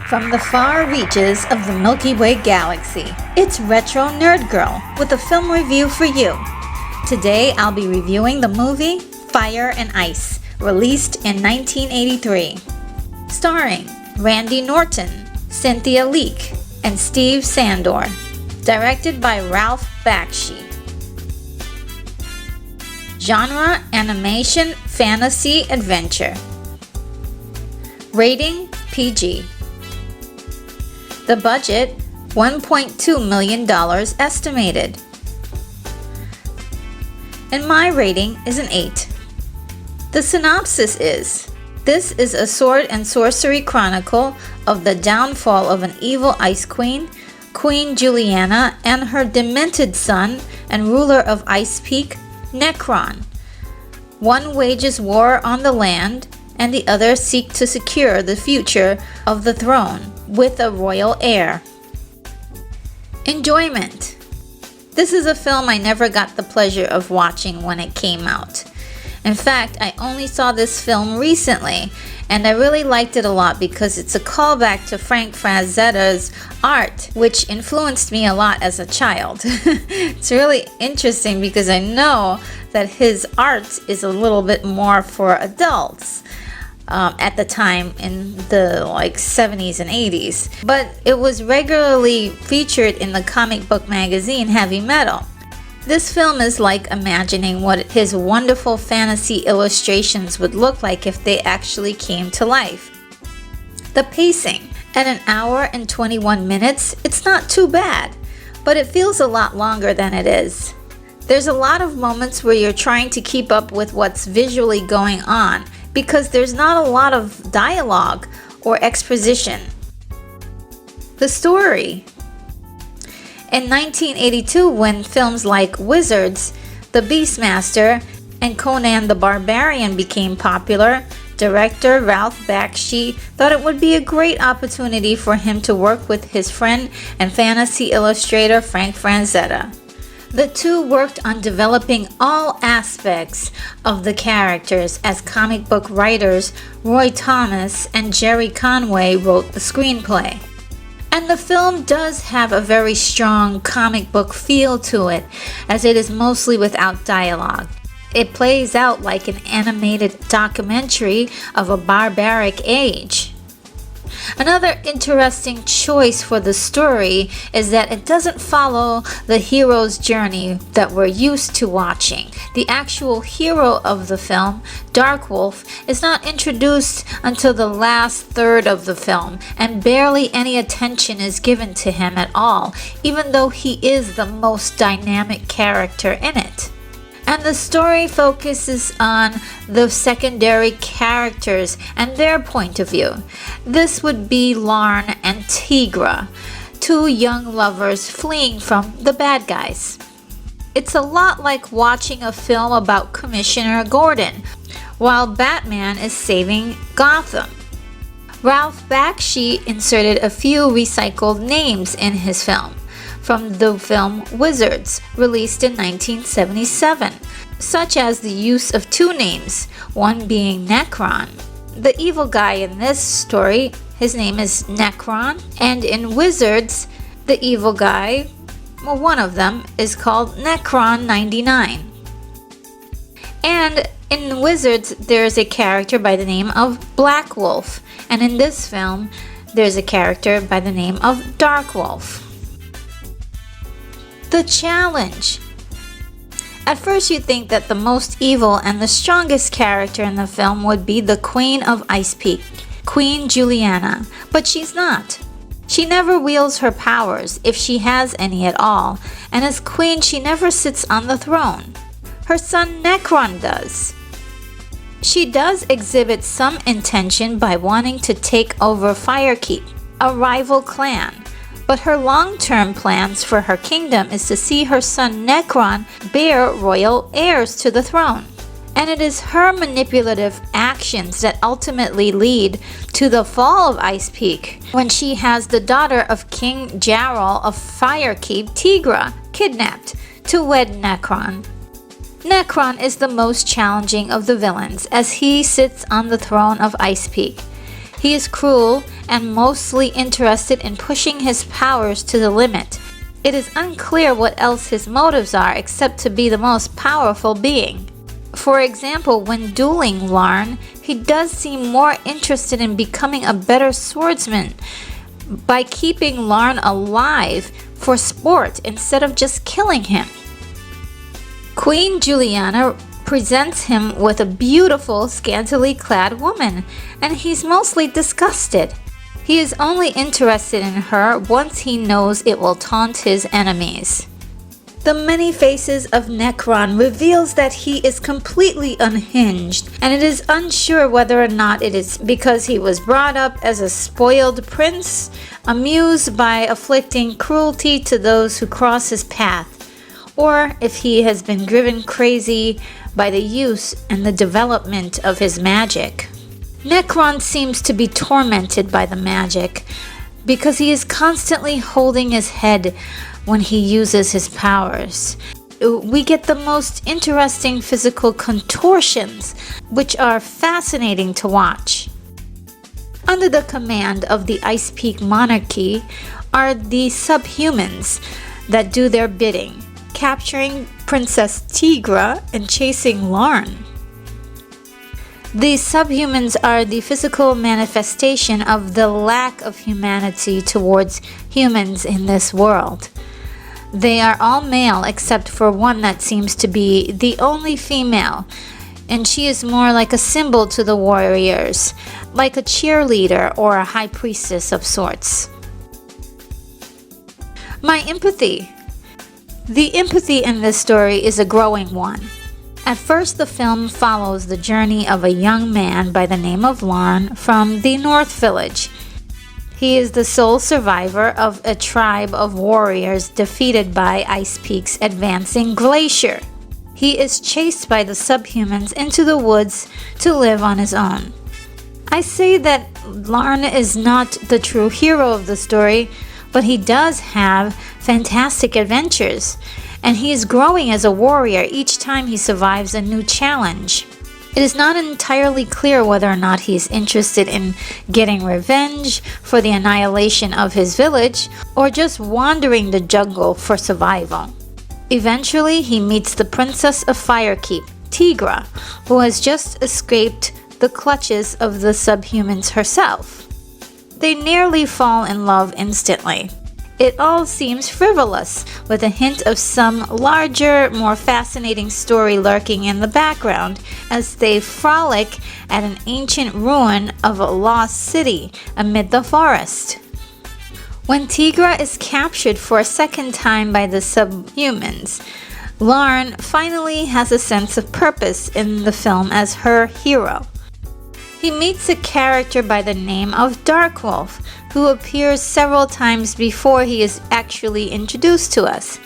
From the far reaches of the Milky Way galaxy, it's Retro Nerd Girl with a film review for you. Today I'll be reviewing the movie Fire and Ice, released in 1983. Starring Randy Norton, Cynthia Leek, and Steve Sandor. Directed by Ralph Bakshi. Genre: animation, fantasy, adventure. Rating: PG. The budget: $1.2 million estimated. And my rating is an 8. The synopsis is: this is a sword and sorcery chronicle of the downfall of an evil ice queen, Queen Juliana, and her demented son and ruler of Ice Peak, Necron. One wages war on the land, and the other seek to secure the future of the throne with a royal heir. Enjoyment. This is a film I never got the pleasure of watching when it came out. In fact, I only saw this film recently, and I really liked it a lot because it's a callback to Frank Frazetta's art, which influenced me a lot as a child. It's really interesting because I know that his art is a little bit more for adults. At the time in the 70s and 80s, but it was regularly featured in the comic book magazine Heavy Metal. This film is like imagining what his wonderful fantasy illustrations would look like if they actually came to life. The pacing: at an hour and 21 minutes, it's not too bad, but it feels a lot longer than it is. There's a lot of moments where you're trying to keep up with what's visually going on, because there's not a lot of dialogue or exposition. The story. In 1982, when films like Wizards, The Beastmaster, and Conan the Barbarian became popular, director Ralph Bakshi thought it would be a great opportunity for him to work with his friend and fantasy illustrator Frank Frazetta. The two worked on developing all aspects of the characters as comic book writers Roy Thomas and Jerry Conway wrote the screenplay. And the film does have a very strong comic book feel to it, as it is mostly without dialogue. It plays out like an animated documentary of a barbaric age. Another interesting choice for the story is that it doesn't follow the hero's journey that we're used to watching. The actual hero of the film, Darkwolf, is not introduced until the last third of the film, and barely any attention is given to him at all, even though he is the most dynamic character in it. And the story focuses on the secondary characters and their point of view. This would be Larn and Tigre, two young lovers fleeing from the bad guys. It's a lot like watching a film about Commissioner Gordon, while Batman is saving Gotham. Ralph Bakshi inserted a few recycled names in his film, from the film Wizards, released in 1977, such as the use of two names, one being Necron. The evil guy in this story, his name is Necron, and in Wizards, the evil guy, one of them, is called Necron 99. And in Wizards, there's a character by the name of Black Wolf, and in this film, there's a character by the name of Darkwolf. The challenge. At first you'd think that the most evil and the strongest character in the film would be the Queen of Ice Peak, Queen Juliana, but she's not. She never wields her powers, if she has any at all, and as queen she never sits on the throne. Her son Necron does. She does exhibit some intention by wanting to take over Firekeep, a rival clan, but her long-term plans for her kingdom is to see her son Necron bear royal heirs to the throne. And it is her manipulative actions that ultimately lead to the fall of Ice Peak, when she has the daughter of King Jarl of Firekeep, Tigre, kidnapped to wed Necron. Necron is the most challenging of the villains, as he sits on the throne of Ice Peak. He is cruel and mostly interested in pushing his powers to the limit. It is unclear what else his motives are except to be the most powerful being. For example, when dueling Larn, he does seem more interested in becoming a better swordsman by keeping Larn alive for sport instead of just killing him. Queen Juliana presents him with a beautiful, scantily clad woman, and he's mostly disgusted. He is only interested in her once he knows it will taunt his enemies. The many faces of Necron reveals that he is completely unhinged, and it is unsure whether or not it is because he was brought up as a spoiled prince, amused by afflicting cruelty to those who cross his path, or if he has been driven crazy by the use and the development of his magic. Necron seems to be tormented by the magic because he is constantly holding his head when he uses his powers. We get the most interesting physical contortions, which are fascinating to watch. Under the command of the Ice Peak monarchy are the subhumans that do their bidding, capturing Princess Tigre and chasing Larn. These subhumans are the physical manifestation of the lack of humanity towards humans in this world. They are all male except for one that seems to be the only female, and she is more like a symbol to the warriors, like a cheerleader or a high priestess of sorts. My empathy. The empathy in this story is a growing one. At first, the film follows the journey of a young man by the name of Larn from the North Village. He is the sole survivor of a tribe of warriors defeated by Ice Peak's advancing glacier. He is chased by the subhumans into the woods to live on his own. I say that Larn is not the true hero of the story, but he does have fantastic adventures, and he is growing as a warrior each time he survives a new challenge. It is not entirely clear whether or not he is interested in getting revenge for the annihilation of his village or just wandering the jungle for survival. Eventually, he meets the Princess of Firekeep, Tigre, who has just escaped the clutches of the subhumans herself. They nearly fall in love instantly. It all seems frivolous, with a hint of some larger, more fascinating story lurking in the background as they frolic at an ancient ruin of a lost city amid the forest. When Tigre is captured for a second time by the subhumans, Larn finally has a sense of purpose in the film as her hero. He meets a character by the name of Darkwolf, who appears several times before he is actually introduced to us.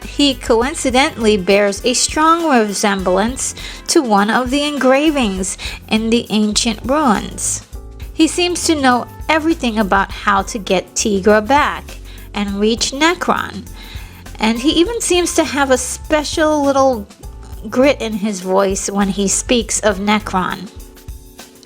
He coincidentally bears a strong resemblance to one of the engravings in the ancient ruins. He seems to know everything about how to get Tigre back and reach Necron, and he even seems to have a special little grit in his voice when he speaks of Necron.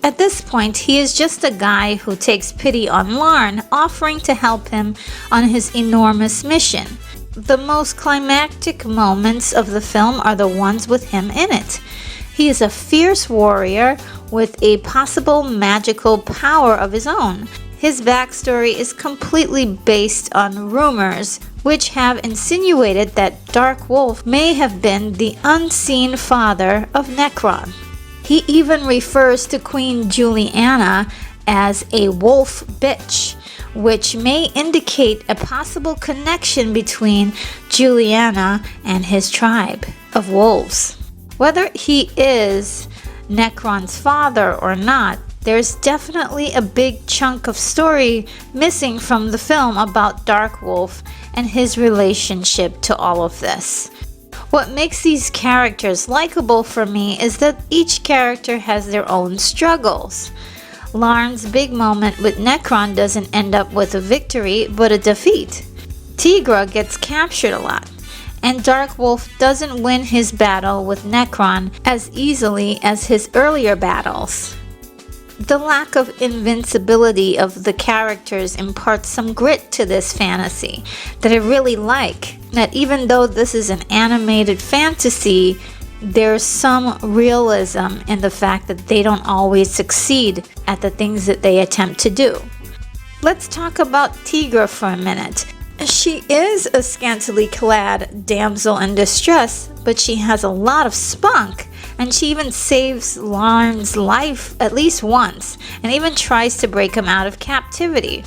At this point, he is just a guy who takes pity on Larn, offering to help him on his enormous mission. The most climactic moments of the film are the ones with him in it. He is a fierce warrior with a possible magical power of his own. His backstory is completely based on rumors, which have insinuated that Darkwolf may have been the unseen father of Necron. He even refers to Queen Juliana as a wolf bitch, which may indicate a possible connection between Juliana and his tribe of wolves. Whether he is Necron's father or not, there's definitely a big chunk of story missing from the film about Darkwolf and his relationship to all of this. What makes these characters likable for me is that each character has their own struggles. Larn's big moment with Necron doesn't end up with a victory, but a defeat. Tigre gets captured a lot, and Darkwolf doesn't win his battle with Necron as easily as his earlier battles. The lack of invincibility of the characters imparts some grit to this fantasy that I really like. That even though this is an animated fantasy, there's some realism in the fact that they don't always succeed at the things that they attempt to do. Let's talk about Tigre for a minute. She is a scantily clad damsel in distress, but she has a lot of spunk, and she even saves Lauren's life at least once, and even tries to break him out of captivity.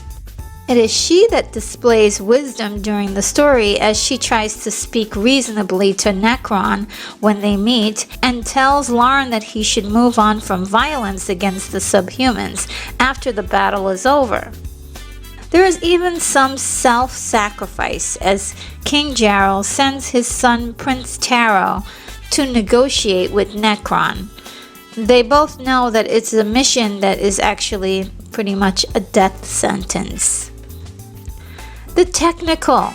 It is she that displays wisdom during the story as she tries to speak reasonably to Necron when they meet, and tells Lauren that he should move on from violence against the subhumans after the battle is over. There is even some self-sacrifice as King Jarl sends his son Prince Taro to negotiate with Necron. They both know that it's a mission that is actually pretty much a death sentence. The technical.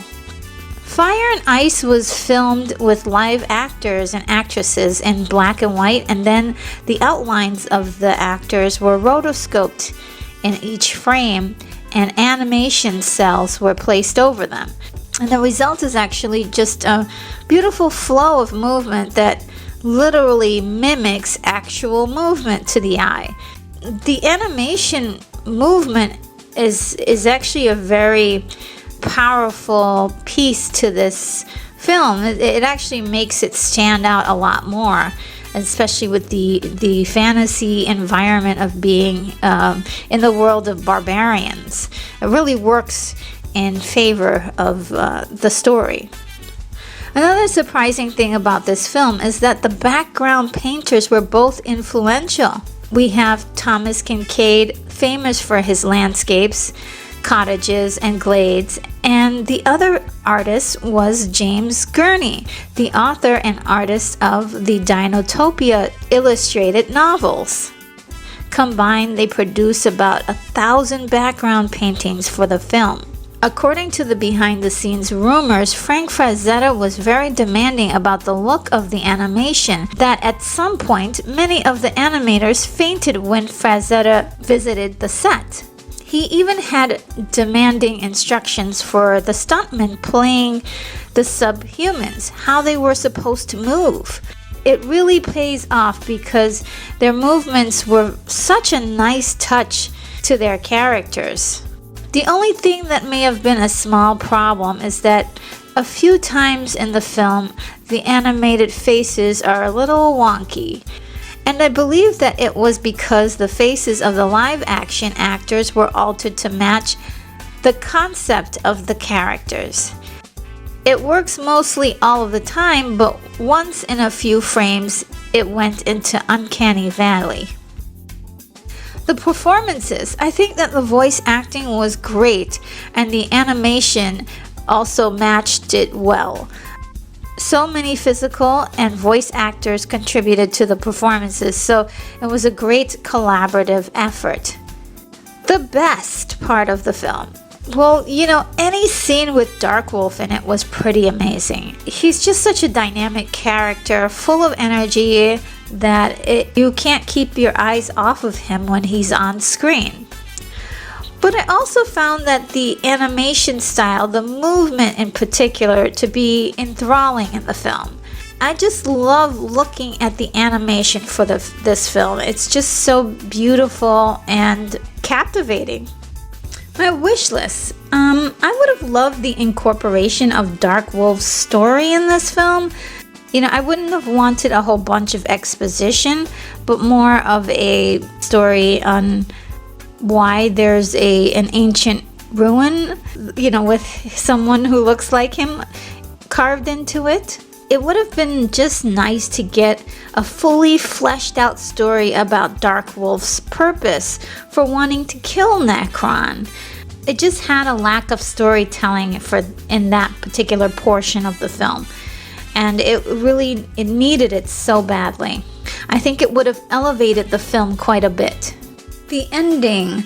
Fire and Ice was filmed with live actors and actresses in black and white, and then the outlines of the actors were rotoscoped in each frame, and animation cells were placed over them. And the result is actually just a beautiful flow of movement that literally mimics actual movement to the eye. The animation movement is actually a very powerful piece to this film. It actually makes it stand out a lot more, especially with the fantasy environment of being in the world of barbarians. It really works in favor of the story. Another surprising thing about this film is that the background painters were both influential. We have Thomas Kincaid, famous for his landscapes, cottages, and glades, and the other artist was James Gurney, the author and artist of the Dinotopia illustrated novels. Combined, they produced about 1,000 background paintings for the film. According to the behind-the-scenes rumors, Frank Frazetta was very demanding about the look of the animation, that at some point, many of the animators fainted when Frazetta visited the set. He even had demanding instructions for the stuntmen playing the subhumans, how they were supposed to move. It really pays off because their movements were such a nice touch to their characters. The only thing that may have been a small problem is that a few times in the film, the animated faces are a little wonky. And I believe that it was because the faces of the live action actors were altered to match the concept of the characters. It works mostly all of the time, but once in a few frames, it went into uncanny valley. The performances, I think that the voice acting was great, and the animation also matched it well. So many physical and voice actors contributed to the performances, so it was a great collaborative effort. The best part of the film. Well, any scene with Darkwolf in it was pretty amazing. He's just such a dynamic character, full of energy, that you can't keep your eyes off of him when he's on screen. But I also found that the animation style, the movement in particular, to be enthralling in the film. I just love looking at the animation for this film. It's just so beautiful and captivating. My wish list. I would have loved the incorporation of Darkwolf's story in this film. I wouldn't have wanted a whole bunch of exposition, but more of a story on why there's an ancient ruin, with someone who looks like him carved into it. It would have been just nice to get a fully fleshed out story about Darkwolf's purpose for wanting to kill Necron. It just had a lack of storytelling in that particular portion of the film, and it needed it so badly. I think it would have elevated the film quite a bit. The ending.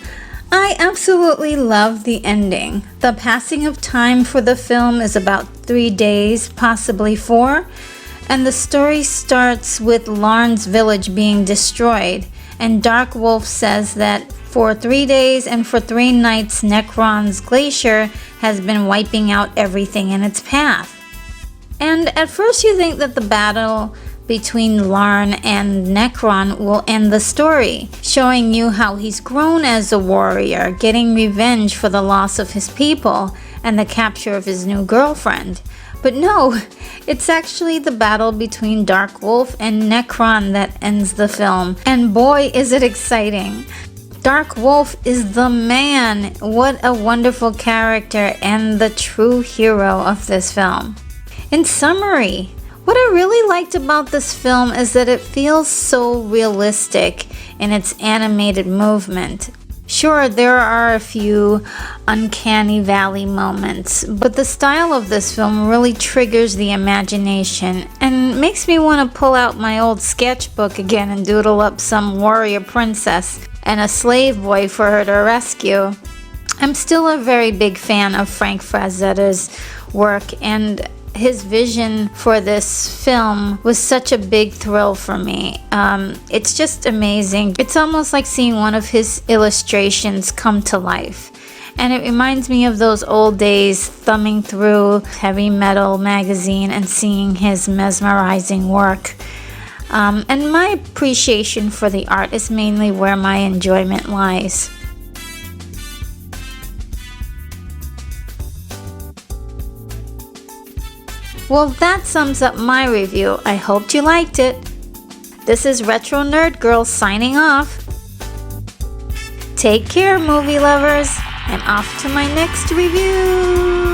I absolutely love the ending. The passing of time for the film is about 3 days, possibly 4, and the story starts with Lauren's village being destroyed And Dark Wolf says that for 3 days and for 3 nights, Necron's glacier has been wiping out everything in its path. And at first you think that the battle between Larn and Necron will end the story, showing you how he's grown as a warrior, getting revenge for the loss of his people and the capture of his new girlfriend. But no, it's actually the battle between Dark Wolf and Necron that ends the film. And boy, is it exciting. Dark Wolf is the man. What a wonderful character and the true hero of this film. In summary, what I really liked about this film is that it feels so realistic in its animated movement. Sure, there are a few uncanny valley moments, but the style of this film really triggers the imagination and makes me want to pull out my old sketchbook again and doodle up some warrior princess and a slave boy for her to rescue. I'm still a very big fan of Frank Frazetta's work, and his vision for this film was such a big thrill for me. It's just amazing. It's almost like seeing one of his illustrations come to life. And it reminds me of those old days thumbing through Heavy Metal magazine and seeing his mesmerizing work. And my appreciation for the art is mainly where my enjoyment lies. Well, that sums up my review. I hoped you liked it. This is Retro Nerd Girl signing off. Take care, movie lovers. I'm off to my next review.